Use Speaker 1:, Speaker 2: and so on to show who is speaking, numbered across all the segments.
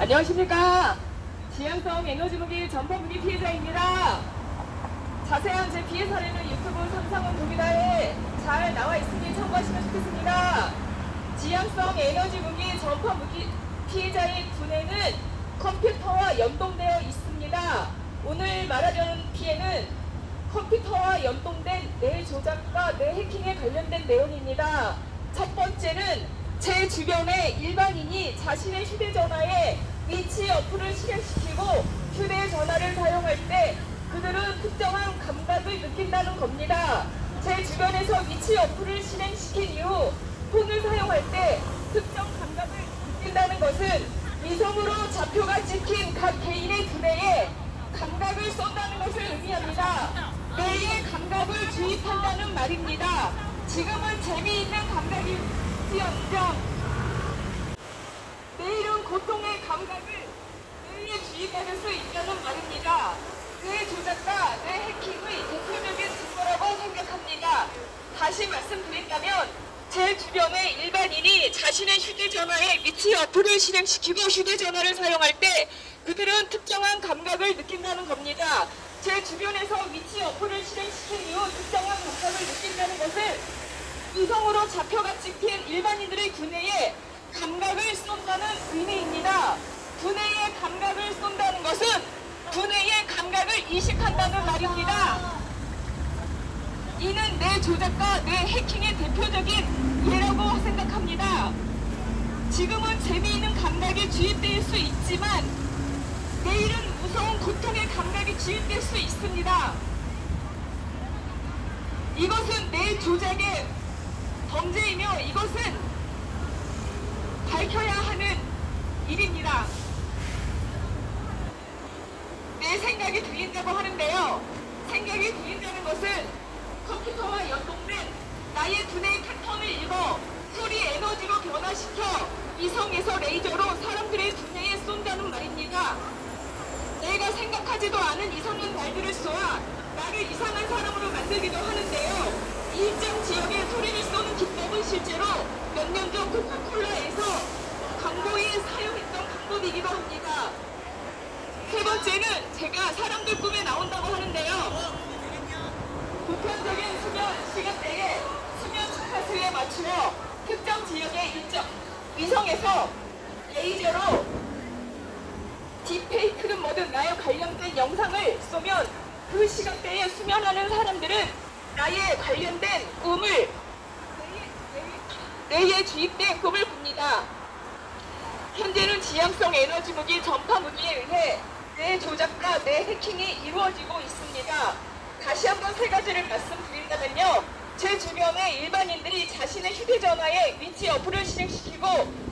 Speaker 1: 안녕하십니까. 지향성 에너지무기 전파무기 피해자입니다. 자세한 제 피해 사례는 유튜브 삼상원 도기다에 잘 나와 있으니 참고하시면 좋겠습니다. 지향성 에너지무기 전파무기 피해자의 두뇌는 컴퓨터와 연동되어 있습니다. 오늘 말하려는 피해는 컴퓨터와 연동된 뇌 조작과 뇌 해킹에 관련된 내용입니다. 첫 번째는 제 주변에 일반인이 자신의 휴대전화에 위치 어플을 실행시키고 휴대전화를 사용할 때 그들은 특정한 감각을 느낀다는 겁니다. 제 주변에서 위치 어플을 실행시킨 이후 폰을 사용할 때 특정 감각을 느낀다는 것은 위성으로 좌표가 찍힌 각 개인의 두뇌에 감각을 쏜다는 것을 의미합니다. 뇌의 감각을 주입한다는 말입니다. 지금은 재미있는 감각일지언정 내일은 고통의 감각을 뇌에 주입받을 수 있다는 말입니다. 뇌 조작과 뇌 해킹의 대표적인 증거라고 생각합니다. 다시 말씀드린다면 제 주변의 일반인이 자신의 휴대전화에 위치 어플을 실행시키고 휴대전화를 사용할 때 그들은 특정한 감각을 느낀다는 겁니다. 제 주변에서 위치 어플을 실행시킨 이후 특정한 감각을 느낀다는 것은 위성으로 좌표가 찍힌 일반인들의 두뇌에 감각을 쏜다는 의미입니다. 두뇌에 감각을 쏜다는 것은 두뇌의 감각을 이식한다는 말입니다. 이는 뇌 조작과 뇌 해킹의 대표적인 예라고 생각합니다. 지금은 재미있는 감각이 주입될 수 있지만 내일은 무서운 고통의 감각이 주입될 수 있습니다. 이것은 뇌 조작의 범죄이며 이것은 밝혀야 하는 일입니다. 내 생각이 들린다고 하는데요. 생각이 들린다는 것은 컴퓨터와 연동된 나의 두뇌의 패턴을 읽어 소리 에너지로 변화시켜 위성에서 레이저로 사람들의 두뇌에 쏜다는 말입니다. 내가 생각하지도 않은 이상한 말들을 쏘아 나를 이상한 사람으로 만들기도 하는데요. 일정 지역에 소리를 쏘는 기법은 실제로 몇 년 전 코카콜라에서 광고에 사용했던 방법이기도 합니다. 세 번째는 제가 사람들 꿈에 나온다고 하는데요. 보편적인 수면 시간대에 수면 주파수에 맞추어 특정 지역의 일정 위성에서 레이저로 딥페이크는 뭐든 나에 관련된 영상을 쏘면 그 시간대에 수면하는 사람들은 나에 관련된 꿈을 뇌에 주입된 꿈을 꿉니다. 현재는 지향성 에너지무기 전파무기에 의해 뇌 조작과 뇌 해킹이 이루어지고 있습니다. 다시 한번 세 가지를 말씀드린다면요. 제 주변의 일반인들이 자신의 휴대전화에 위치 어플을 실행시키고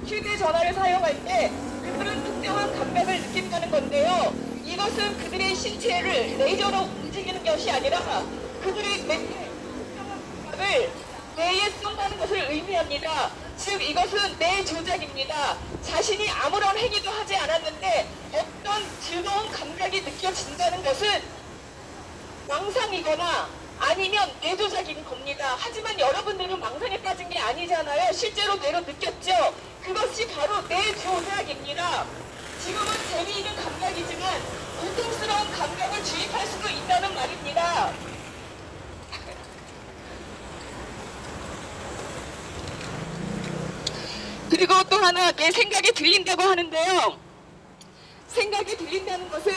Speaker 1: 휴대전화를 사용할 때 그들은 특정한 감각을 느낀다는 건데요. 이것은 그들의 신체를 레이저로 움직이는 것이 아니라 그들의 뇌에 특정한 감각을 뇌에 쏜다는 것을 의미합니다. 즉 이것은 뇌 조작입니다. 자신이 아무런 행위도 하지 않았는데 어떤 즐거운 감각이 느껴진다는 것은 망상이거나 아니면 뇌 조작인 겁니다. 하지만 여러분들은 망상에 빠진 게 아니잖아요. 실제로 뇌로 느꼈죠? 그것이 바로 뇌 조작입니다. 지금은 재미있는 감각이지만 고통스러운 감각을 주입할 수도 있다는 말입니다. 그리고 또 하나 내 생각이 들린다고 하는데요. 생각이 들린다는 것은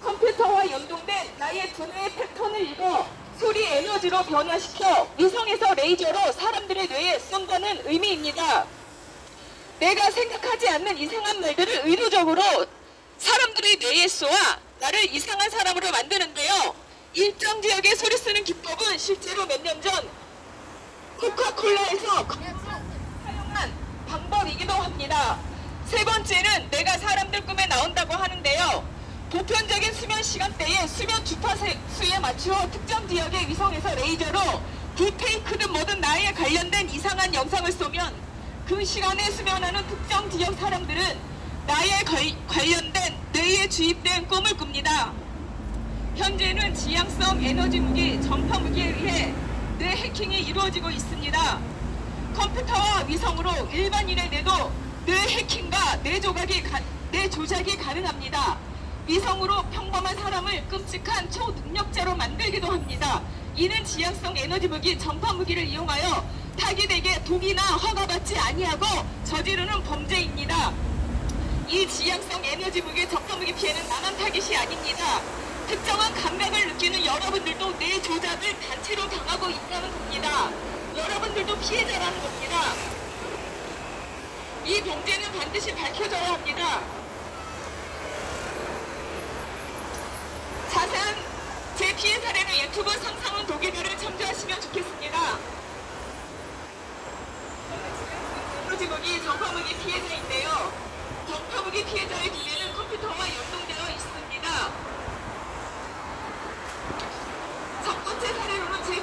Speaker 1: 컴퓨터와 연동된 나의 두뇌의 패턴을 읽어 소리 에너지로 변화시켜 위성에서 레이저로 사람들의 뇌에 쏜다는 의미입니다. 내가 생각하지 않는 이상한 말들을 의도적으로 사람들의 뇌에 쏘아 나를 이상한 사람으로 만드는데요. 일정 지역에 소리 쓰는 기법은 실제로 몇 년 전 코카콜라에서 사용한 방법이기도 합니다. 세 번째는 내가 사람들 꿈에 나온다고 하는데요. 보편적인 수면 시간대에 수면 주파수에 맞추어 특정 지역의 위성에서 레이저로 딥페이크든 뭐든 나에 관련된 이상한 영상을 쏘면 그 시간에 수면하는 특정 지역 사람들은 나에 관련된 뇌에 주입된 꿈을 꿉니다. 현재는 지향성 에너지무기 전파무기에 의해 뇌 해킹이 이루어지고 있습니다. 컴퓨터와 위성으로 일반인의 뇌도 뇌 해킹과 뇌 조작이 뇌 조작이 가능합니다. 위성으로 평범한 사람을 끔찍한 초능력자로 만들기도 합니다. 이는 지향성 에너지 무기, 전파 무기를 이용하여 타깃에게 독이나 허가받지 아니하고 저지르는 범죄입니다. 이 지향성 에너지 무기, 전파 무기 피해는 나만 타깃이 아닙니다. 특정한 감각을 느끼는 여러분들도 뇌 조작을 단체로 당하고 있다는 겁니다. 여러분들도 피해자라는 겁니다. 이 범죄는 반드시 밝혀져야 합니다. 자세한 제 피해 사례는 유튜브 상상은 독일어를 참조하시면 좋겠습니다. 에너지무기, 전파무기 피해자인데요. 전파무기 피해자의 두뇌는 컴퓨터와 연동되어 있습니다. 첫 번째 사례로는 제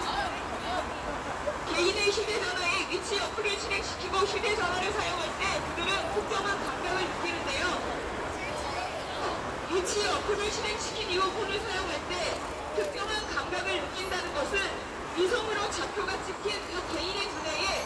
Speaker 1: 개인의 휴대전화에 위치 어플을 실행시키고 휴대전화를 사용할 때 그들은 특정한 감각을 느끼는데요. 위치 어플을 실행시킨 이후 폰을 사용할 때 특정한 감각을 느낀다는 것은 위성으로 좌표가 찍힌 그 개인의 두뇌에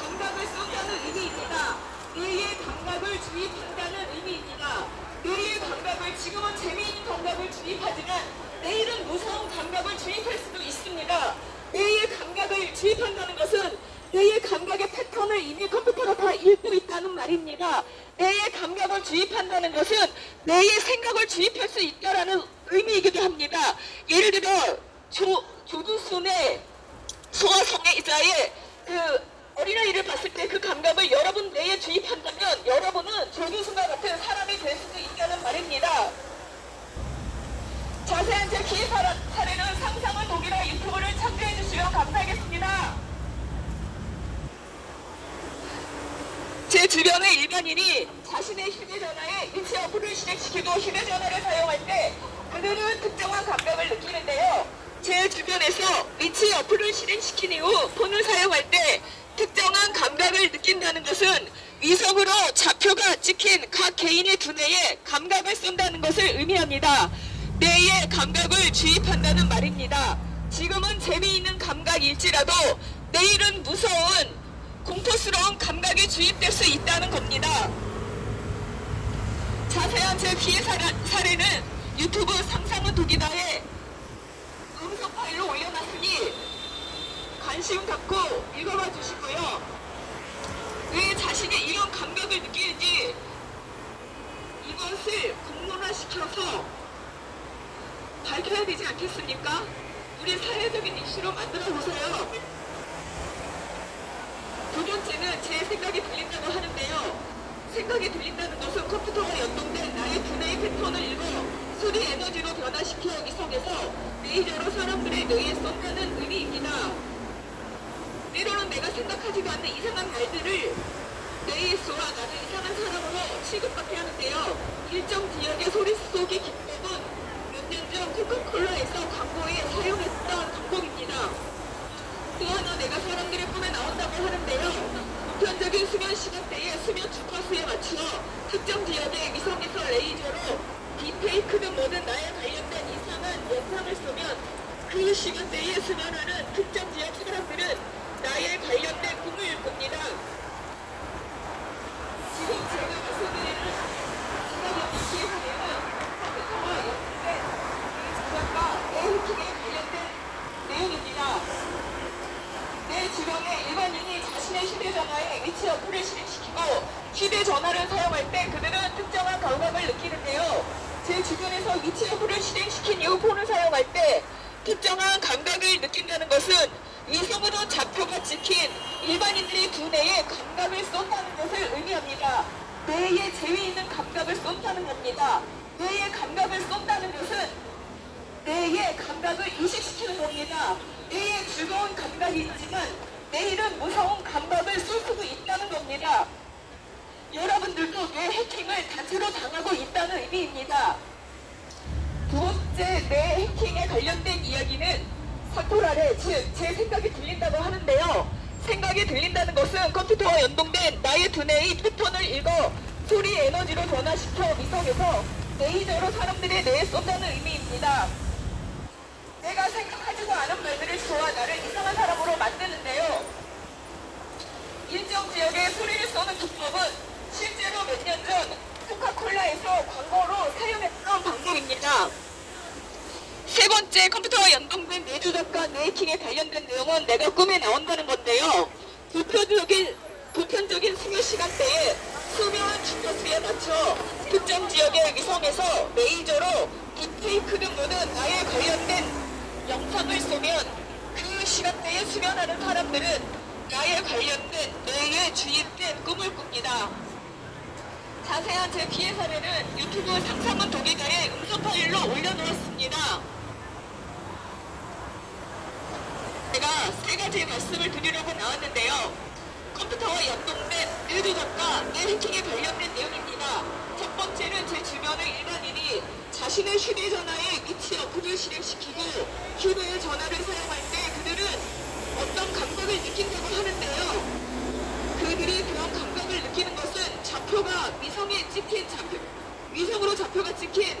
Speaker 1: 감각을 쏜다는 의미입니다. 뇌의 감각을 주입한다는 의미입니다. 뇌의 감각을, 지금은 재미있는 감각을 주입하지만 내일은 무서운 감각을 주입할 수도 있습니다. 뇌의 감각을 주입한다는 것은 뇌의 감각의 패턴을 이미 컴퓨터가 다 읽고 있다는 말입니다. 뇌의 감각을 주입한다는 것은 뇌의 생각을 주입할 수 있다는 의미이기도 합니다. 예를 들어 조두순의 소아성애자의 그 어린아이를 봤을 때 그 감각을 여러분 뇌에 주입한다면 여러분은 조두순과 같은 사람이 될 수도 있다는 말입니다. 자세한 제 피해 사례는 상상은 독일어 유튜브를 참조해 주시면 감사하겠습니다. 제 주변의 일반인이 자신의 휴대전화에 위치 어플을 실행시키고 휴대전화를 사용할 때 그들은 특정한 감각을 느끼는데요. 제 주변에서 위치 어플을 실행시킨 이후 폰을 사용할 때 특정한 감각을 느낀다는 것은 위성으로 좌표가 찍힌 각 개인의 두뇌에 감각을 쏜다는 것을 의미합니다. 뇌의 감각을 주입한다는 말입니다. 지금은 재미있는 감각일지라도 내일은 무서운 공포스러운 감각이 주입될 수 있다는 겁니다. 자세한 제 피해 사례는 유튜브 상상은 독이다에 음성 파일로 올려놨으니 관심 갖고 읽어봐 주시고요. 왜 자신이 이런 감각을 느끼는지 이것을 공론화시켜서 밝혀야 되지 않겠습니까? 우리 사회적인 이슈로 만들어 보세요. 두 번째는 제 생각이 들린다고 하는데요. 생각이 들린다는 것은 컴퓨터와 연동된 나의 두뇌의 패턴을 읽어 소리 에너지로 변화시켜 위성에서 레이저로 사람들의 뇌에 쏜다는 의미입니다. 때로는 내가 생각하지도 않는 이상한 말들을 뇌에 쏘아 나를 이상한 사람으로 취급받게 하는데요. 일정 지역의 소리 속의 기법은 몇 년 전 코카콜라에서 광고에 사용했던 방법입니다. 또 하나 내가 사람들의 꿈에 나온다고 하는데요. 보편적인 수면 시간대에 수면 주파수에 맞추어 특정 지역의 위성에서 레이저로 딥페이크든 뭐든 나에 관련된 이상한 영상을 쏘면 그 시간대에 수면하는 특정 지역 사람들은 나에 관련된 꿈을 꿉니다. 지금 제가 말씀드리는 지나가는 기회는 컴퓨터와 연동된 조작과 해킹에 관련된 내용입니다. 내 주변의 일반인이 자신의 휴대전화에 위치 어플을 실행시키고 휴대전화를 사용할 때 그들은 특정한 감각을 느끼는데요. 제 주변에서 위치 어플을 실행시킨 이후 폰을 사용할 때 특정한 감각을 느낀다는 것은 위성으로 좌표가 찍힌 일반인들의 두뇌에 감각을 쏜다는 것을 의미합니다. 뇌에 재미있는 감각을 쏜다는 겁니다. 뇌에 감각을 쏜다는 것은 뇌의 감각을 이식시키는 겁니다. 뇌에 즐거운 감각이 있지만 내일은 무서운 감각을 쏠 수도 있다는 겁니다. 여러분들도 뇌 해킹을 단체로 당하고 있다는 의미입니다. 두 번째 뇌 해킹에 관련된 이야기는 사토라레, 즉 제 생각이 들린다고 하는데요. 생각이 들린다는 것은 컴퓨터와 연동된 나의 두뇌의 패턴을 읽어 소리 에너지로 변화시켜 위성에서 레이저로 사람들의 뇌에 쏜다는 의미입니다. 내가 생각하지도 않은 말들을 쏘아 나를 이상한 사람으로 만드는데요. 일정 지역에 소리를 쏘는 기법은 실제로 몇 년 전 코카콜라에서 세 번째, 컴퓨터와 연동된 뇌조작과 뇌해킹에 관련된 내용은 내가 꿈에 나온다는 건데요. 보편적인 수면 시간대에 수면 주파수에 맞춰 특정 지역의 위성에서 레이저로 딥페이크 등으로는 나에 관련된 영상을 쏘면 그 시간대에 수면하는 사람들은 나에 관련된 뇌에 주입된 꿈을 꿉니다. 자세한 제 피해 사례는 유튜브 상상은 독일가에 음성 파일로 올려놓았습니다. 제가 세 가지 말씀을 드리려고 나왔는데요. 컴퓨터와 연동된 뇌조작과 뇌해킹에 관련된 내용입니다. 첫 번째는 제 주변의 일반인이 자신의 휴대전화에 위치 어플을 실행시키고 휴대전화를 사용할 때 그들은 어떤 감각을 느낀다고 하는데요. 그들이 그런 감각을 느끼는 것은 좌표가 위성으로 좌표가 찍힌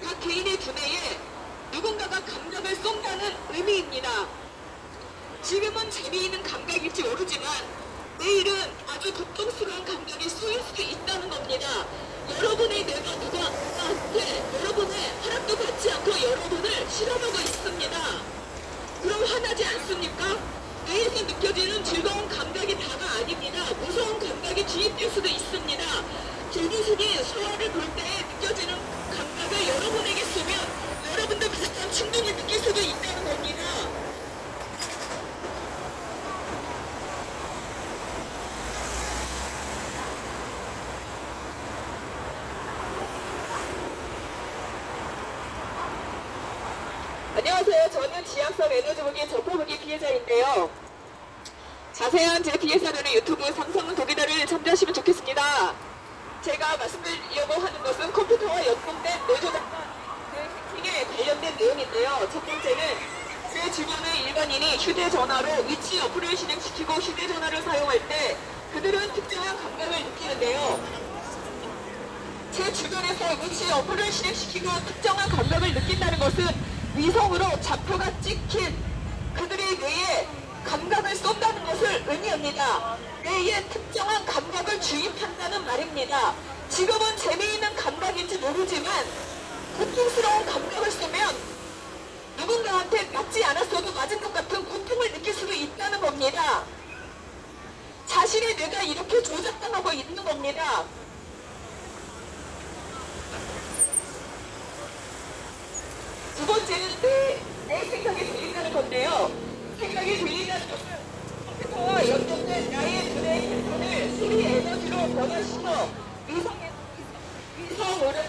Speaker 1: 각 개인의 두뇌에 누군가가 감각을 쏜다는 의미입니다. 지금은 재미있는 감각일지 모르지만 내일은 아주 고통스러운 감각이 쏘일 수도 있다는 겁니다. 여러분의 뇌가 누구한테 여러분의 허락도 받지 않고 여러분을 실험하고 있습니다. 그럼 화나지 않습니까? 뇌에서 느껴지는 즐거운 감각이 다가 아닙니다. 무서운 감각이 주입될 수도 있습니다. 제기식이 소화를 볼 때 느껴지는 감각을 여러분에게 쏘면 여러분도 비슷한 충동을 느낄 수도 있다는 겁니다. 안녕하세요. 저는 지향성 에너지무기 전파무기 피해자인데요. 자세한 제 피해 사례는 유튜브 상상은 독이다를 참조하시면 좋겠습니다. 제가 말씀드리려고 하는 것은 컴퓨터와 연동된 뇌조작과 뇌해킹에 관련된 내용인데요. 첫 번째는 제 주변의 일반인이 휴대전화로 위치 어플을 실행시키고 휴대전화를 사용할 때 그들은 특정한 감각을 느끼는데요. 제 주변에서 위치 어플을 실행시키고 특정한 감각을 느낀다는 것은 위성으로 좌표가 찍힌 그들의 뇌에 감각을 쏜다는 것을 의미합니다. 뇌에 특정한 감각을 주입한다는 말입니다. 지금은 재미있는 감각인지 모르지만 고통스러운 감각을 쏘면 누군가한테 맞지 않았어도 맞은 것 같은 고통을 느낄 수도 있다는 겁니다. 자신의 뇌가 이렇게 조작당하고 있는 겁니다. 두 번째는 내 생각이 들린다는 건데요. 생각이 들린다는 것은 컴퓨터와 연동된 나의 두뇌의 핸폰을 소리 에너지로 변화시켜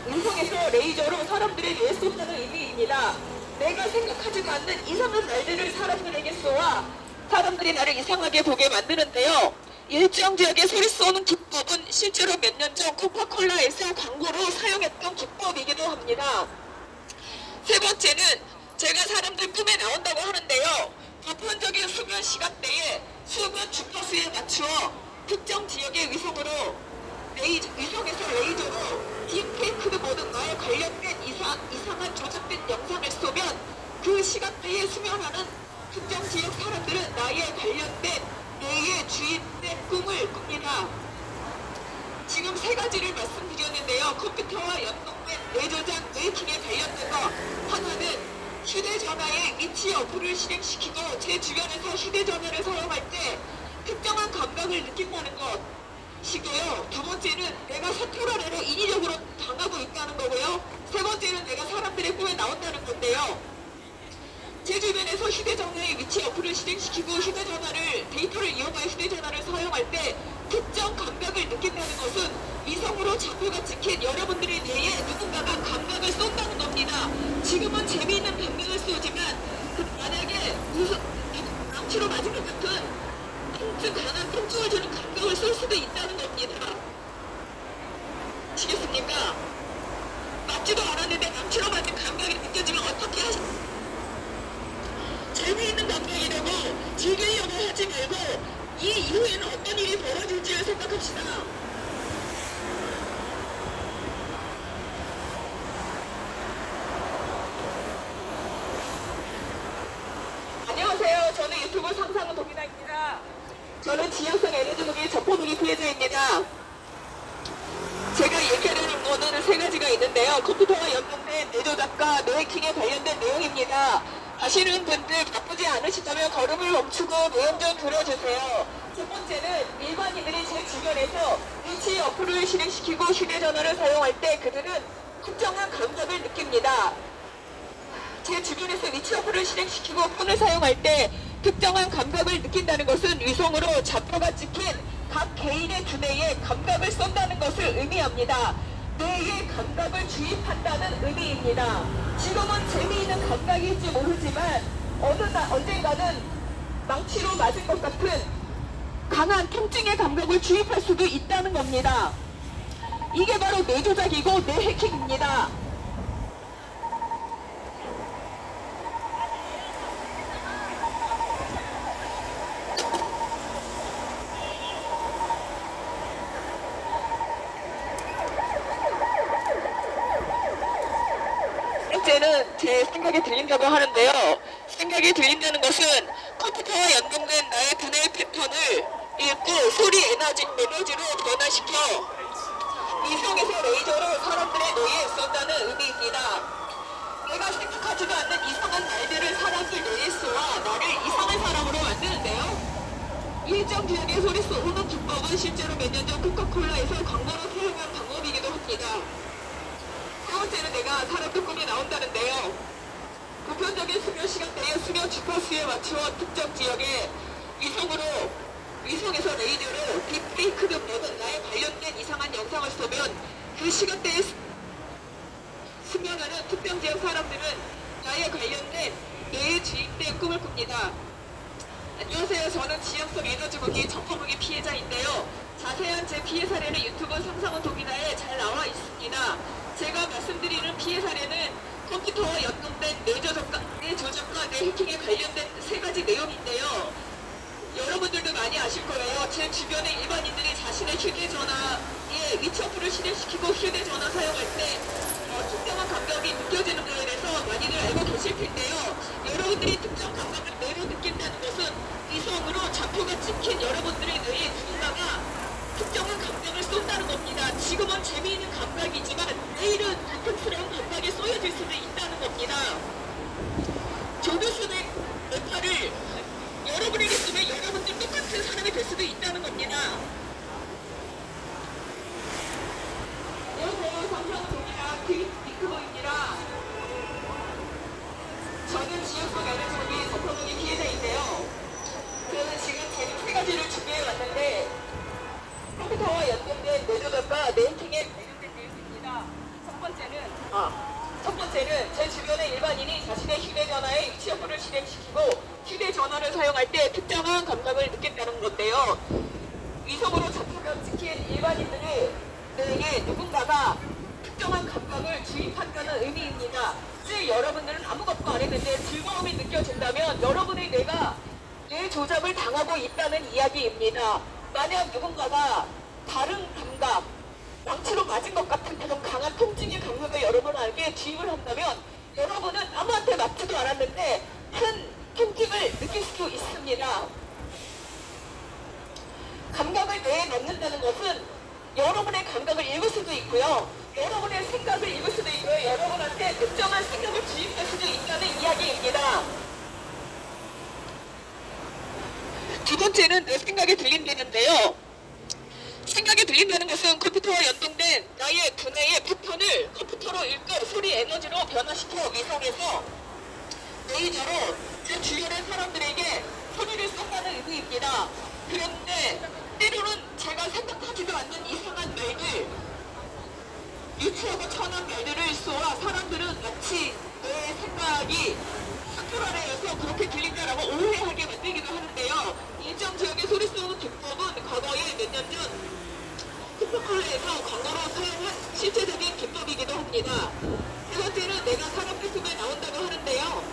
Speaker 1: 위성에서 레이저로 사람들의 뇌에 쏜다는 의미입니다. 내가 생각하지도 않는 이상한 말들을 사람들에게 쏘아 사람들이 나를 이상하게 보게 만드는데요. 일정 지역에 소리 쏘는 기법은 실제로 몇 년 전 코카콜라에서 광고로 사용했던 기법이기도 합니다. 세 번째는 제가 사람들 꿈에 나온다고 하는데요. 보편적인 수면 시간대에 수면 주파수에 맞추어 특정 지역의 위성에서 레이저로 딥페이크드 모든 나에 관련된 이상한 조작된 영상을 쏘면 그 시간대에 수면하는 특정 지역 사람들은 나에 관련된 뇌에 주입된 꿈을 꿉니다. 지금 세 가지를 말씀드렸는데요. 컴퓨터와 연동된 뇌조작, 뇌해킹에 관련된 거 하나는 휴대전화에 위치 어플을 실행시키고 제 주변에서 휴대전화를 사용할 때 특정한 감각을 느낀다는 것이고요. 두 번째는 내가 사토라레로 인위적으로 당하고 있다는 거고요. 세 번째는 내가 사람들의 꿈에 나온다는 건데요. 제 주변에서 휴대전화에 위치 어플을 실행시키고 데이터를 이용하여 휴대전화를 사용할 때 특정 감각을 느낀다는 것은 위성으로 좌표가 찍힌 여러분들의 뇌에 누군가가 감각을 쏜다는 겁니다. 지금은 재미있는 감각을 쏘지만 만약에 암치로 맞은 것 같은 강한 통증을 주는 감각을 쏠 수도 있다는 겁니다. 아시겠습니까? 맞지도 않았는데 암치로 맞은 감각이 느껴지면 어떻게 하십니까? 재미있는 감각이라고 즐기려고 하지 말고 이 이후에는 어떤 일이 벌어질지를 생각합시다. 안녕하세요. 저는 유튜브 상상은 도미나입니다. 저는 지향성 에너지무기 전파무기 피해자입니다. 제가 얘기하려는 거는 세 가지가 있는데요. 컴퓨터와 연동된 뇌조작과 뇌해킹에 관련된 내용입니다. 하시는 분들 바쁘지 않으시다면 걸음을 멈추고 내용 좀 들어주세요. 첫 번째는 일반인들이 제 주변에서 위치 어플을 실행시키고 휴대전화를 사용할 때 그들은 특정한 감각을 느낍니다. 제 주변에서 위치 어플을 실행시키고 폰을 사용할 때 특정한 감각을 느낀다는 것은 위성으로 좌표가 찍힌 각 개인의 두뇌에 감각을 쏜다는 것을 의미합니다. 뇌의 감각을 주입한다는 의미입니다. 지금은 재미있는 감각일지 모르지만 언젠가는 망치로 맞은 것 같은 강한 통증의 감각을 주입할 수도 있다는 겁니다. 이게 바로 뇌조작이고 뇌해킹입니다. 번째는 제 생각이 들린다고 하는데요. 생각이 들린다는 것은 컴퓨터와 연동된 나의 두뇌의 패턴을 읽고 소리 에너지로 변화시켜 위성에서 레이저로 사람들의 뇌에 쏜다는 의미입니다. 내가 생각하지도 않는 이상한 말들을 사람들 뇌에 쏘아 나를 이상한 사람으로 만드는데요. 일정 지역의 소리 쏘는 기법은 실제로 몇 년 전 코카콜라에서 광고로 사용한 방법이기도 합니다. 세 번째는 내가 사람들 꿈이 나온다는데요. 보편적인 수면 시간대에 수면 주파수에 맞추어 특정 지역에 위성에서 레이저로 딥페이크 등 모든 나에 관련된 이상한 영상을 쏘면 그 시간대에 수면하는 특정 지역 사람들은 나에 관련된 뇌에 주입된 꿈을 꿉니다. 안녕하세요. 저는 지향성 에너지 무기 전파무기 피해자인데요. 자세한 제 피해 사례는 유튜브 상상은 독이다에 잘 나와 있습니다. 제가 말씀드리는 피해 사례는 컴퓨터와 연동된 뇌조작과 뇌해킹에 관련된 세 가지 내용인데요. 여러분들도 많이 아실 거예요. 제 주변의 일반인들이 자신의 휴대전화에 위치 어플을 실행시키고 휴대전화 사용할 때 특정한 감각이 느껴지는 거에 대해서 많이들 알고 계실 텐데요. 여러분들이 특정 감각을 뇌로 느낀다는 것은 위성으로 좌표가 찍힌 여러분들의 뇌에 누군가가 특정한 감각을 쏜다는 겁니다. 지금은 재미있는 감각이지만 내일은 고통스러운 감각에 쏘여질 수도 있다는 겁니다. 조교수의 뇌파를 여러분에게 쓰면 여러분들 똑같은 사람이 될 수도 있다는 겁니다. 안녕하세요. 삼성동이랑 빅크보입니다. 저는 지역성 에너지무기 전파무기 피해자인데요. 저는 지금 세 가지를 준비해 왔는데 컴퓨터와 연동된 뇌조작과 뇌해킹에 관련된 내용입니다. 첫 번째는 제 주변의 일반인이 자신의 휴대전화에 위치 어플을 실행시키고 휴대전화를 사용할 때 특정한 감각을 느낀다는 건데요. 위성으로 좌표가 찍힌 일반인들의 뇌에 누군가가 특정한 감각을 주입한다는 의미입니다. 즉 여러분들은 아무것도 안 했는데 즐거움이 느껴진다면 여러분의 뇌가 뇌 조작을 당하고 있다는 이야기입니다. 만약 누군가가 다른 감각, 망치로 맞은 것 같은 그런 강한 통증의 감각을 여러분에게 주입을 한다면 여러분은 아무한테 맞지도 않았는데 큰 통증을 느낄 수 있습니다. 감각을 뇌에 넣는다는 것은 여러분의 감각을 읽을 수도 있고요. 여러분의 생각을 읽을 수도 있고요. 여러분한테 특정한 생각을 주입할 수도 있다는 이야기입니다. 두 번째는 내 생각이 들린다는데요. 생각이 들린다는 것은 컴퓨터와 연동된 나의 두뇌의 패턴을 컴퓨터로 읽고 소리 에너지로 변화시켜 위성에서 레이저로 제 주변의 사람들에게 소리를 쏜다는 의미입니다. 그런데 때로는 제가 생각하지도 않는 이상한 말들, 유치하고 천한 말들을 쏘아 사람들은 마치 내 생각이 사쿠라레여서 그렇게 들린다라고 오해하게 만들기도 하는데요. 일정 지역의 소리 쏘는 기법은 과거에 몇 년 전 코카콜라에서 광고로 사용한 실제적인 기법이기도 합니다. 세 번째는 내가 사람들 꿈에 나온다고 하는데요.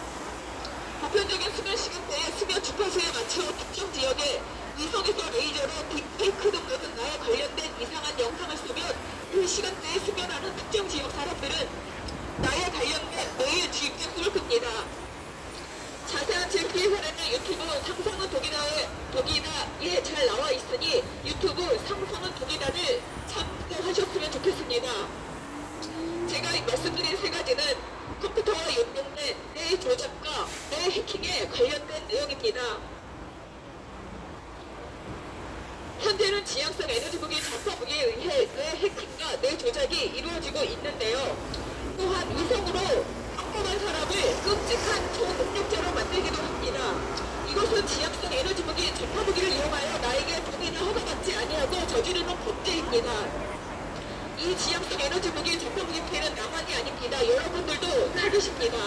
Speaker 1: 보편적인 수면 시간대에 수면 주파수에 맞춰 특정 지역에 위성에서 레이저로 딥페이크 등 모든 나에 관련된 이상한 영상을 쏘면 그 시간대에 수면하는 특정 지역 사람들은 나에 관련된 뇌에 주입된 꿈을 꿉니다. 자세한 제 피해 사례는 유튜브 상상은 독이다에 잘 나와 있으니 유튜브 상상은 독이다를 참고하셨으면 좋겠습니다. 현재는 지향성 에너지 무기 전파 무기에 의해 뇌 해킹과 뇌 조작이 이루어지고 있는데요. 또한 위성으로 평범한 사람을 끔찍한 초능력자로 만들기도 합니다. 이것은 지향성 에너지 무기 전파 무기를 이용하여 나에게 동의나 허가받지 아니하고 저지르는 범죄입니다. 이 지향성 에너지 무기 전파 무기 피해는 나만이 아닙니다. 여러분들도 살으십니다.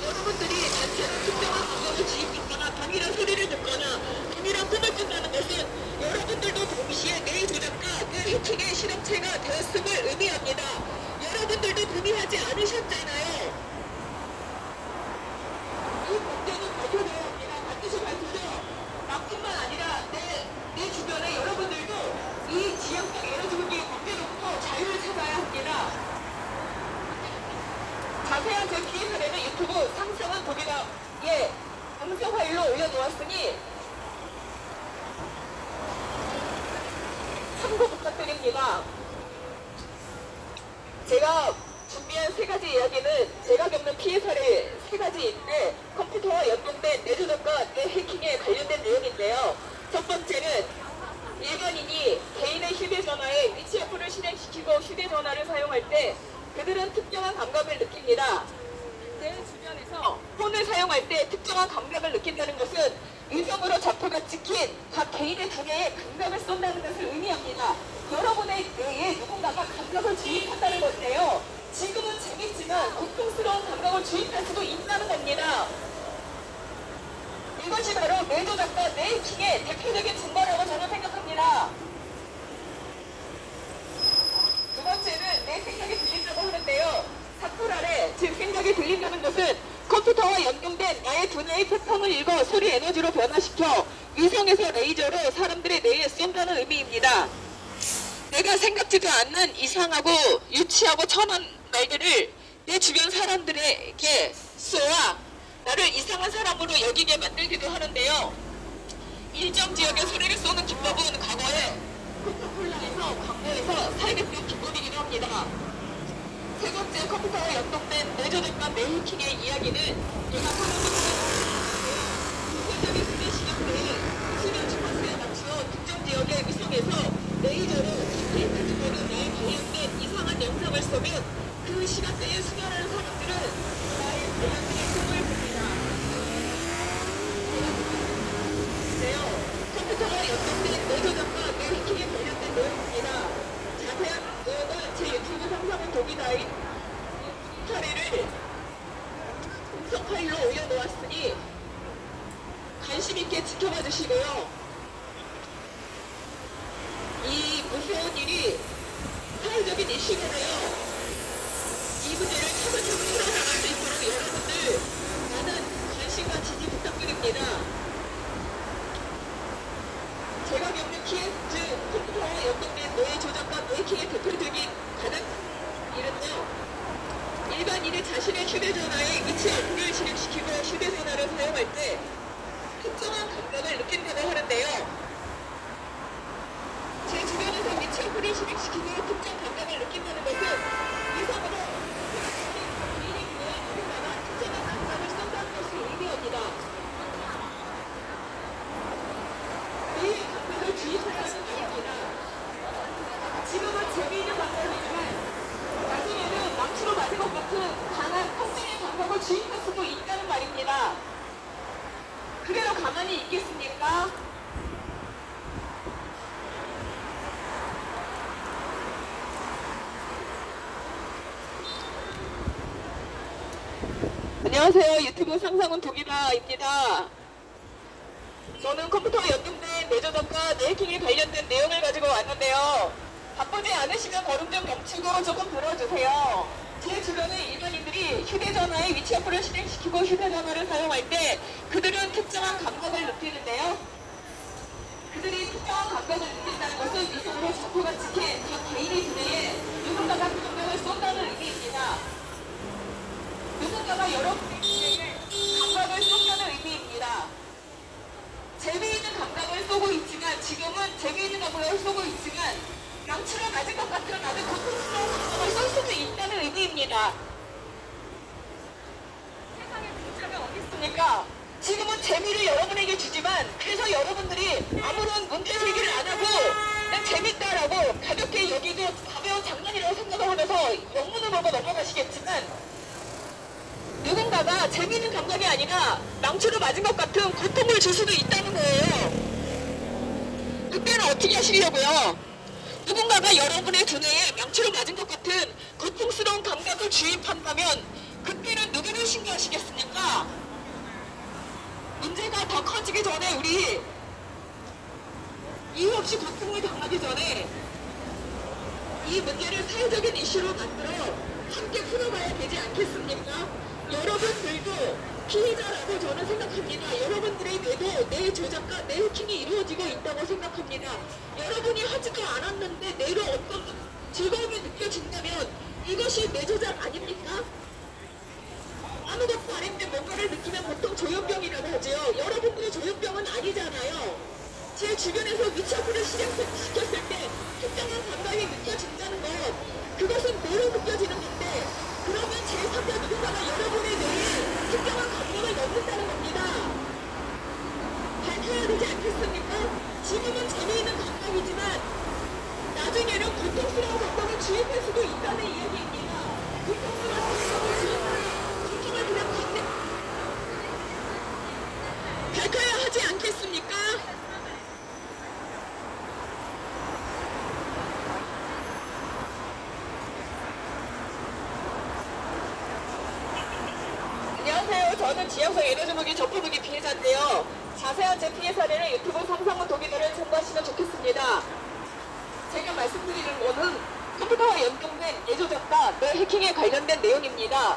Speaker 1: 여러분들이 단체로 특정한 방법을 지휘받거나 동일한 소리를 듣거나 동일한 꿈을 꾼다는 것은 여러분들도 동시에 뇌 조작과 뇌 해킹의 실험체가 되었음을 의미합니다. 여러분들도 동의하지 않으셨잖아요. 이 문제는 발표되어야 합니다. 반드시 발표되어 나뿐만 아니라 내 주변의 여러분들도 이 지향성 에너지 무기의 문제로부터 자유를 찾아야 합니다. 자세한 제 피해 사례는 유튜브 상상은 독이다에 음성 파일로 올려놓았으니 참고 부탁드립니다. 제가 준비한 세 가지 이야기는 제가 겪는 피해 사례 세 가지인데 컴퓨터와 연동된 뇌조작과 뇌해킹에 관련된 내용인데요. 첫 번째는 일반인이 개인의 휴대전화에 위치 어플을 실행시키고 휴대전화를 사용할 때 그들은 특정한 감각을 느낍니다. 내 주변에서 폰을 사용할 때 특정한 감각을 느낀다는 것은 의성으로 좌표가 찍힌 각 개인의 두뇌에 감각을 쏜다는 것을 의미합니다. 여러분의 뇌에 누군가가 감각을 주입한다는 건데요. 지금은 재밌지만 고통스러운 감각을 주입할 수도 있다는 겁니다. 이것이 바로 뇌조작과 뇌해킹의 대표적인 증거라고 저는 생각합니다. 두 번째는 내 생각이 들린다고 하는데요. 사풀 아래, 즉 생각이 들린다는 것은 컴퓨터와 연동된 나의 두뇌의 패턴을 읽어 소리 에너지로 변화시켜 위성에서 레이저로 사람들의 뇌에 쏜다는 의미입니다. 내가 생각지도 않는 이상하고 유치하고 천한 말들을 내 주변 사람들에게 쏘아 나를 이상한 사람으로 여기게 만들기도 하는데요. 일정 지역에 소리를 쏘는 기법은 과거에 코카콜라에서 광고에서 사용했던 기법이기도 합니다. 세 번째, 컴퓨터와 연동된 뇌조작과 뇌해킹의 이야기는 내가 국제적인 수면 시간 내에 수면 주파수에 맞추어 특정 지역의 위성에서 레이저로 데이터 주변에 나에 관련된 이상한 영상을 쏘면 그 시간대에 수면하는 사람들은 나의 관련된 꿈을 봅니다. 컴퓨터와 연동된 뇌조작과 뇌해킹에 관련된 내용입니다. 자세한 내용은 제 유튜브 상상은 독이다인 사례를 음성 파일로 올려놓았으니 관심 있게 지켜봐 주시고요. 이 무서운 일이 사회적인 이슈잖아요. 이 문제를 차근차근 풀어나갈 수 있도록 여러분들 많은 관심과 지지 부탁드립니다. 제가 겪는 피해, 즉 컴퓨터와 연동된 뇌 조작과 뇌해킹의 대표적인 가장 큰 일은요. 일반인이 자신의 휴대전화에 위치 어플을 실행시키고 휴대전화를 사용할 때 특정한 감각을 느낀다고 하는데요. 제 주변에서 위치 어플을 실행시키고 특정 감각을 느낀다는 것은 위성으로 개인의 뇌에 누군가가 특정한 감각을 쏜다는 것을 의미합니다. 뇌의 감각을 주입한다는 말입니다. 지금은 재미있는 방법이지만 나중에는 망치로 맞은 것 같은 강한 통증의 감각을 주입할 수도 있다는 말입니다. 그대로 가만히 있겠습니까? 안녕하세요. 유튜브 상상은 독이다입니다. 저는 컴퓨터와 연동된 뇌조작과 뇌해킹에 관련된 내용을 가지고 왔는데요. 바쁘지 않으시면 걸음 좀 멈추고 조금 들어주세요. 제 주변의 일반인들이 휴대전화에 위치 어플을 실행시키고 휴대전화를 사용할 때 그들은 특정한 감각을 느끼는데요. 그들이 특정한 감각을 느낀다는 것은 위성으로 좌표가 찍힌 각 개인의 두뇌에 누군가가 그 감각을 쏜다는 의미입니다. 누군가가 여러분의 두뇌에 감각을 쏜다는 의미입니다. 재미있는 감각을 쏘고 있지만 지금은 재미있는 감각을 쏘고 있지만 망치로 맞을 것 같은 아주 고통스러운 감각을 쏠 수도 있다는 의미입니다. 세상에 문제가 어디 있습니까? 지금은 재미를 여러분에게 주지만 그래서 여러분들이 아무런 문제 제기를 안 하고 그냥 재밌다라고 가볍게 여기도 가벼운 장난이라고 생각을 하면서 영문을 보고 넘어가시겠지만 누군가가 재미있는 감각이 아니라 망치로 맞은 것 같은 고통을 줄 수도 있다는 거예요. 그때는 어떻게 하시려고요? 누군가가 여러분의 두뇌에 망치로 맞은 것 같은 고통스러운 감각을 주입한다면 그때는 누구를 신고하시겠습니까? 문제가 더 커지기 전에 우리 이유 없이 고통을 당하기 전에 이 문제를 사회적인 이슈로 만들어 함께 풀어봐야 되지 않겠습니까? 여러분들도 피해자라고 저는 생각합니다. 여러분들의 뇌도 뇌 조작과 뇌 해킹이 이루어지고 있다고 생각합니다. 여러분이 하지도 않았는데 뇌로 어떤 즐거움이 느껴진다면 이것이 뇌 조작 아닙니까? 아무것도 안 했는데 뭔가를 느끼면 보통 조현병이라고 하죠. 여러분들이 조현병은 아니잖아요. 제 주변에서 위치아프를 실행시켰을 때 특정한 감각이 느껴진다는 것, 그것은 뇌로 느껴지는 건데 그러면 제3자 누군가가 여러분의 뇌에 특정한 감각을 넣는다는 겁니다. 밝혀야 되지 않겠습니까? 지금은 재미있는 감각이지만 나중에는 고통스러운 감각을 주입할 수도 있다는 이야기입니다. 고통스러운 감각을 주입하는 고통을 그냥 밝혀야 하지 않겠습니까? 안녕하세요. 저는 지향성 에너지 무기 점프 무기 피해자인데요. 자세한 제 피해 사례를 유튜브 상상문 도기들을 참고하시면 좋겠습니다. 제가 말씀드리는 거는 컴퓨터와 연동된 뇌조작과 뇌 해킹에 관련된 내용입니다.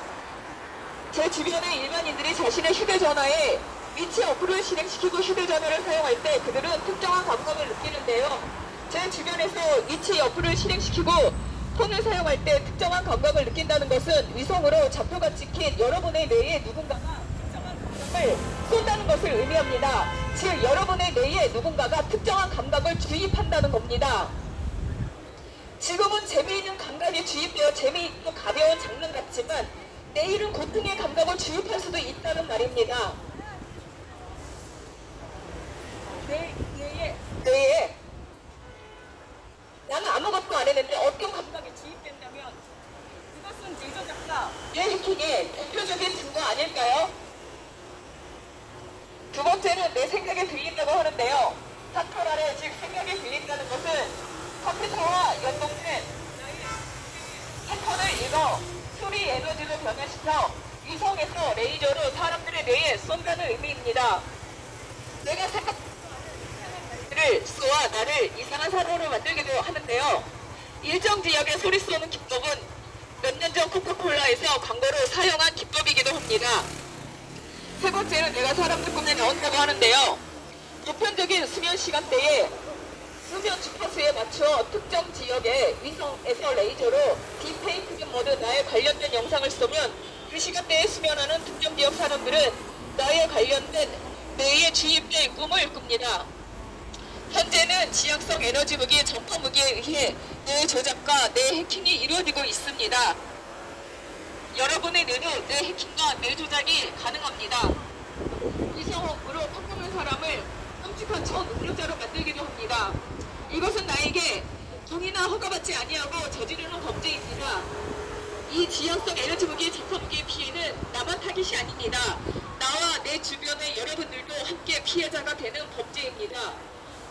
Speaker 1: 제 주변의 일반인들이 자신의 휴대전화에 위치 어플을 실행시키고 휴대전화를 사용할 때 그들은 특정한 감각을 느끼는데요. 제 주변에서 위치 어플을 실행시키고 폰을 사용할 때 특정한 감각을 느낀다는 것은 위성으로 좌표가 찍힌 여러분의 뇌에 누군가가 특정한 감각을 쏜다는 것을 의미합니다. 즉 여러분의 뇌에 누군가가 특정한 감각을 주입한다는 겁니다. 지금은 재미있는 감각이 주입되어 재미있고 가벼운 장난 같지만 내일은 고통의 감각을 주입할 수도 있다는 말입니다. 뇌에 나는 아무것도 안 했는데 어떤 감각이 주입된다면 그것은 뇌조작과 뇌 해킹의 대표적인 증거 아닐까요? 두 번째는 내 생각에 들린다고 하는데요. 타토라를 즉 생각에 들린다는 것은 컴퓨터와 연동된 패턴을 읽어 소리 에너지로 변화시켜 위성에서 레이저로 사람들의 뇌에 쏜다는 의미입니다. 내가 생각을 쏘아 나를 이상한 사람으로 만들기도 하는데요. 일정 지역에 소리 쏘는 기법은 몇 년 전 코카콜라에서 광고로 사용한 기법이기도 합니다. 세 번째는 내가 사람들 꿈에 나온다고 하는데요. 보편적인 수면 시간대에 수면 주파수에 맞춰 특정 지역의 위성에서 레이저로 딥페이크 모드 나에 관련된 영상을 쏘면 그 시간대에 수면하는 특정 지역 사람들은 나에 관련된 뇌에 주입될 꿈을 꿉니다. 현재는 지향성 에너지 무기 전파 무기에 의해 뇌 조작과 뇌 해킹이 이루어지고 있습니다. 여러분의 뇌도 뇌 해킹과 뇌 조작이 가능합니다. 위성으로 판정한 사람을 끔찍한 초능력자로 만들기도 합니다. 이것은 나에게 동의나 허가받지 아니하고 저지르는 범죄입니다. 이 지향성 에너지 무기 전파 무기의 피해는 나만 타깃이 아닙니다. 나와 내 주변의 여러분들도 함께 피해자가 되는 범죄입니다.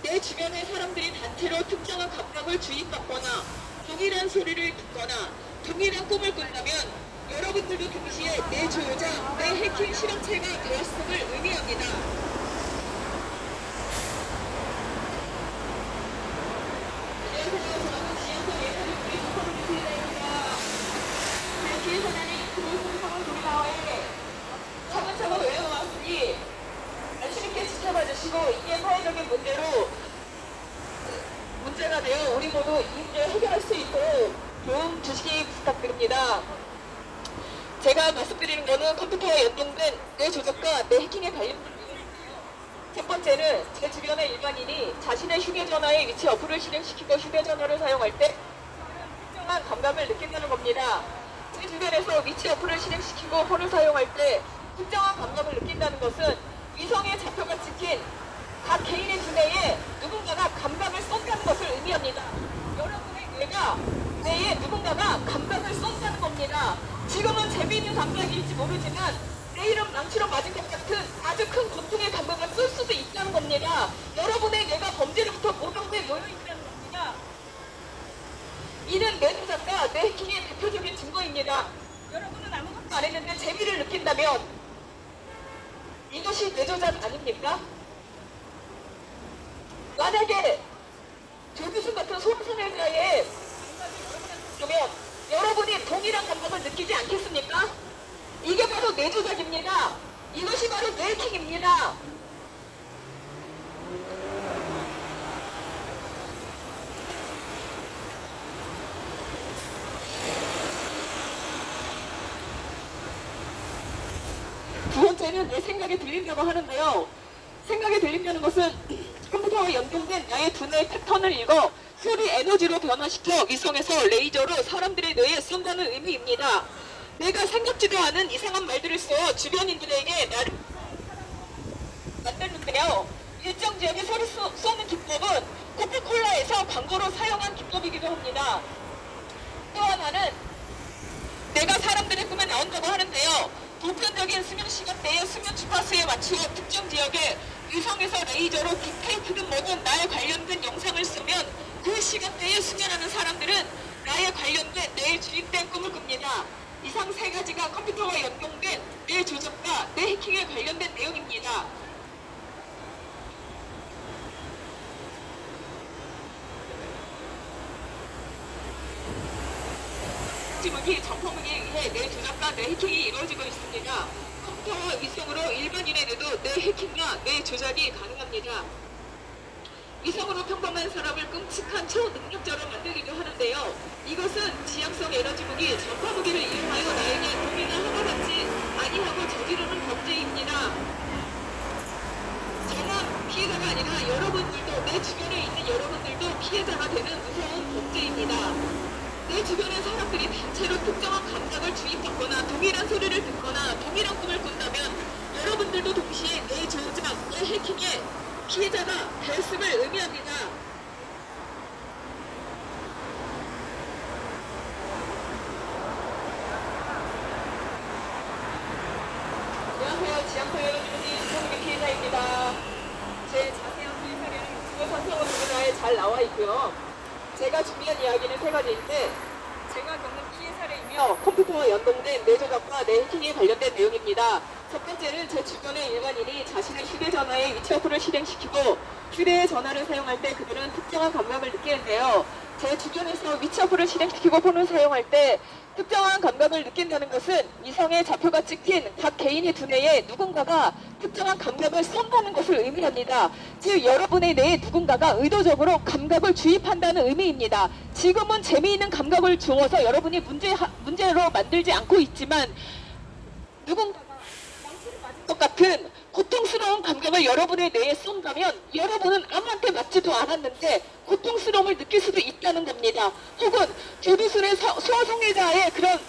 Speaker 1: 내 주변의 사람들이 단체로 특정한 감각을 주입받거나 동일한 소리를 듣거나 동일한 꿈을 꾼다면 여러분들도 동시에 내 조작, 내 해킹 실험체가 되었음을 의미합니다. 안녕하세요. 저는 지향성 에너지 무기 전파 무기 피해자입니다. 제 뒤에 사장이 그곳은 상황 도리나와에 차근차근 외워놨으니 쉽게 지켜봐주시고 이게 사회적인 문제가 되어 우리 모두 이 문제 해결할 수 있도록 도움 주시기 부탁드립니다. 제가 말씀드리는 거는 컴퓨터에 연동된 뇌 조작과 뇌 해킹에 관련된 내용인데요. 첫 번째는 제 주변의 일반인이 자신의 휴대전화에 위치 어플을 실행시키고 휴대전화를 사용할 때 특정한 감각을 느낀다는 겁니다. 제 주변에서 위치 어플을 실행시키고 폰을 사용할 때 특정한 감각을 느낀다는 것은 위성의 좌표가 찍힌 각 개인의 두뇌에 누군가가 감각을 쏜다는 것을 의미합니다. 여러분의 뇌에 누군가가 감각을 쏜다는 겁니다. 지금은 재미있는 감각일지 모르지만 내일은 망치로 맞은 것 같은 아주 큰 고통의 감각을 쏠 수도 있다는 겁니다. 여러분의 뇌가 범죄로부터 모독에 놓여있다는 겁니다. 이는 뇌 조작과 뇌 해킹의 대표적인 증거입니다. 여러분은 아무것도 안 했는데 재미를 느낀다면 이것이 뇌 조작 아닙니까? 만약에 조규순 같은 소수자의 감각이 여러분한테 여러분이 동일한 감각을 느끼지 않겠습니까? 이게 바로 뇌 조작입니다. 이것이 바로 뇌 해킹입니다. 두 번째는 내 생각에 들린다고 하는데요. 생각에 들린다는 것은 컴퓨터와 연동된 나의 두뇌의 패턴을 읽어 소리 에너지로 변화시켜 위성에서 레이저로 사람들의 뇌에 쏜다는 의미입니다. 내가 생각지도 않은 이상한 말들을 써 주변인들에게 나를 만드는데요. 일정 지역에 소리 쏘는 기법은 코카콜라에서 광고로 사용한 기법이기도 합니다. 또 하나는 내가 사람들의 꿈에 나온다고 하는데요. 보편적인 수면 시간대의 수면 주파수에 맞추어 특정 지역에 위성에서 레이저로 딥페이크든 뭐든 나에 관련된 영상을 쓰면 그 시간대에 수면하는 사람들은 나에 관련된 뇌에 주입된 꿈을 꿉니다. 이상 세 가지가 컴퓨터와 연동된 뇌 조작과 뇌 해킹에 관련된 내용입니다. 무기 정포무기에 의해 뇌 조작과 뇌 해킹이 이루어지고 있습니다. 컴퓨터와 위성으로 일반인의 뇌도 뇌 해킹과 뇌 조작이 가능합니다. 위성으로 평범한 사람을 끔찍한 초능력자로 만들기도 하는데요. 이것은 지향성 에너지 무기, 전파 무기를 이용하여 나에게 동의나 허가받지 아니하고 저지르는 범죄입니다. 저는 피해자가 아니라 여러분들도 내 주변에 있는 여러분들도 피해자가 되는 무서운 범죄입니다. 내 주변의 사람들이 단체로 특정한 감각을 주입받거나 동일한 소리를 듣거나 동일한 꿈을 꾼다면 여러분들도 동시에 내 조작, 내 해킹의 피해자가 됐음을 의미합니다. 안녕하세요. 지향성 에너지무기 전파무기 피해자입니다. 제 자세한 피해 사례는 유튜브 선성원 누구나에 잘 나와 있고요. 제가 준비한 이야기는 세 가지인데 제가 겪는 피해 사례이며 컴퓨터와 연동된 뇌 조작과 뇌 해킹에 관련된 내용입니다. 첫 번째는 제 주변의 일반인이 자신의 휴대전화에 위치 어플을 실행시키고 휴대전화를 사용할 때 그들은 특정한 감각을 느끼는데요. 제 주변에서 위치 어플을 실행시키고 폰을 사용할 때 특정한 감각을 느낀다는 것은 위성의 좌표가 찍힌 각 개인의 두뇌에 누군가가 특정한 감각을 쏜다는 것을 의미합니다. 즉 여러분의 뇌에 누군가가 의도적으로 감각을 주입한다는 의미입니다. 지금은 재미있는 감각을 주어서 여러분이 문제로 만들지 않고 있지만 누군가가 망치를 맞은 것 같은 고통스러운 감각을 여러분의 뇌에 쏜다면 여러분은 아무한테 맞지도 않았는데 고통스러움을 느낄 수도 있다는 겁니다. 혹은 조두순의 소아성애자의 그런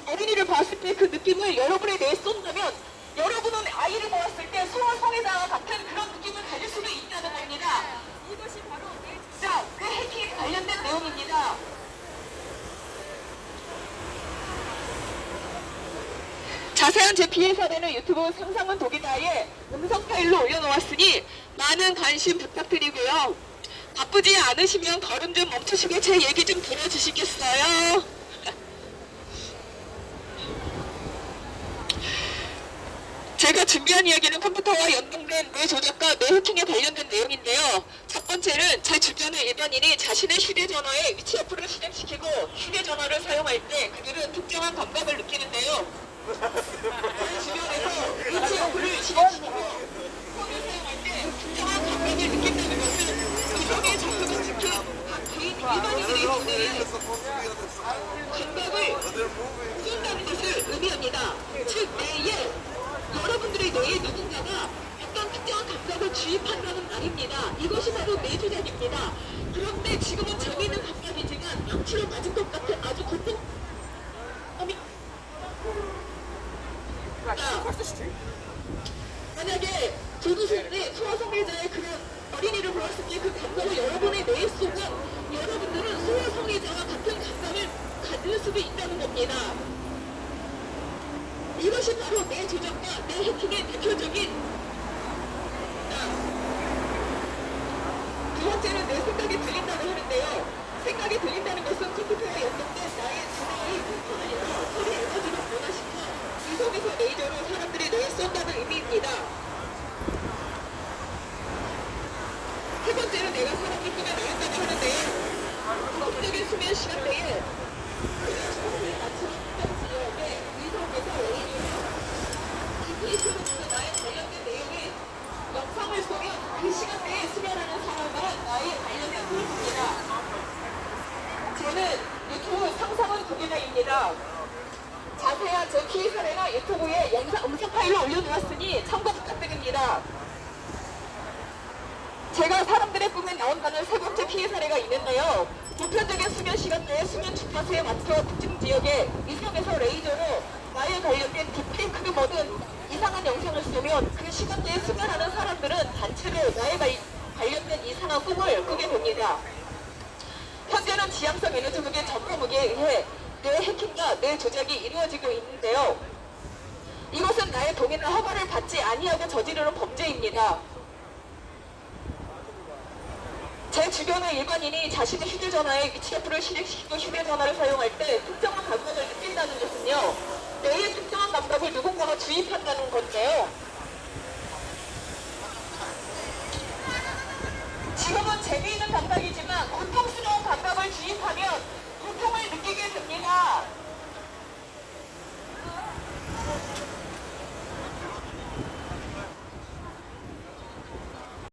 Speaker 1: 어린이를 봤을 때 그 느낌을 여러분의 뇌에 쏜다면 여러분은 아이를 보았을 때 소아성애자와 같은 그런 느낌을 가질 수도 있다는 겁니다. 이것이 바로 뇌 조작, 뇌 해킹에 관련된 내용입니다. 자세한 제 피해 사례는 유튜브 상상은 독이다에 음성 파일로 올려놓았으니 많은 관심 부탁드리고요. 바쁘지 않으시면 걸음 좀 멈추시고 제 얘기 좀 들어주시겠어요? 제가 준비한 이야기는 컴퓨터와 연동된 뇌 조작과 뇌 해킹에 관련된 내용인데요. 첫 번째는 제 주변의 일반인이 자신의 휴대전화에 위치 어플을 실행시키고 휴대전화를 사용할 때 그들은 특정한 감각을 느끼는데요. 주변에서 위치 어플을 실행시키고 폰을 사용할 때 특정한 감각을 느낀다는 것은 위성의 좌표가 찍힌 각 개인 일반인들의 두뇌에 감각을 쏜다는 것을 의미합니다. 즉 뇌에 여러분들의 뇌에 누군가가 어떤 특정한 감각을 주입한다는 말입니다. 이것이 바로 뇌 조작입니다. 그런데 지금은 재미있는 감각이지만 망치로 맞은 것 같은 아주 고통 만약에 조두순의 소아성애자의 그런 어린이를 보았을 때 그 감정을 여러분의 뇌에 쏘면 여러분들은 소아성애자와 같은 감정을 가질 수도 있다는 겁니다. 이것이 바로 뇌 조작과 뇌 해킹의 대표적인 두 번째는 내 생각이 들린다고 하는데요. 생각이 들린다는 것은 컴퓨터에 연동된 나의 두뇌의 분포가 아니라 소리 에너지를 변화시켜 이속에서 레이저로 사람들의 뇌에 쏜다는 의미입니다. 세 번째는 내가 사람들 꿈에 나왔다고 하는데요. 정적인 수면 시간대에 그냥 초록이 맞춘 특정 지역의 위성에서 레이저로 EPS로 보는 나의 관련된 내용의 영상을 쏘면 그 시간대에 수면하는 사람은 나의 관련된 소리입니다. 저는 유튜브 상상은 고민아입니다. 자세한 제 피해 사례나 유튜브에 음성 파일로 올려놓았으니 참고 부탁드립니다. 제가 사람들의 꿈에 나온다는 세 번째 피해 사례가 있는데요. 보편적인 수면 시간대에 수면 주파수에 맞춰 특정 지역에 위성에서 레이저로 나에 관련된 딥페이크를 mod은 이상한 영상을 쏘면 그 시간대에 수면하는 사람들은 단체로 나에 관련된 이상한 꿈을 꾸게 됩니다. 현재는 지향성 에너지 무기 전파 무기에 의해 뇌 해킹과 뇌 조작이 이루어지고 있는데요. 이것은 나의 동의나 허가를 받지 아니하고 저지르는 범죄입니다. 제 주변의 일반인이 자신의 휴대전화에 위치앱을 실행시키고 휴대전화를 사용할 때 특정한 감각을 느낀다는 것은요. 뇌의 특정한 감각을 누군가가 주입한다는 건데요. 지금은 재미있는 감각이지만